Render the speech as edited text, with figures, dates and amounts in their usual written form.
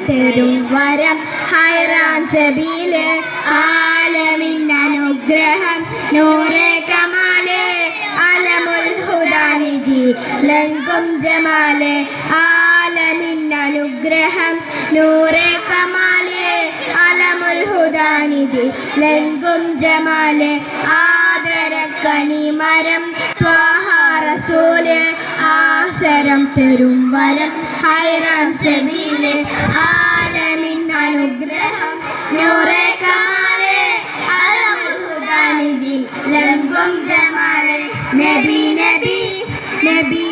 തരും വരം ഹൈറാൻ സബീല് ആലമിൻ അനുഗ്രഹം നൂറെ കമാല് അലമുൽ ഹുദാനിധി ലങ്കും ജമാല് ആലമിൻ അനുഗ്രഹം നൂറെ കമാല് അലമുൽ ഹുദാനിധി ലങ്കും ജമാല് ആദരക്കണി മരം ത്വാഹ റസൂല് ആസരം തരും വരം ഹൈറാൻ സബീല് ആലമിൻ അനുഗ്രഹം നൂറെ കമാല് അലമുൽ ഹുദാനിധി ലങ്കും ജമാല് നബി നബി നബി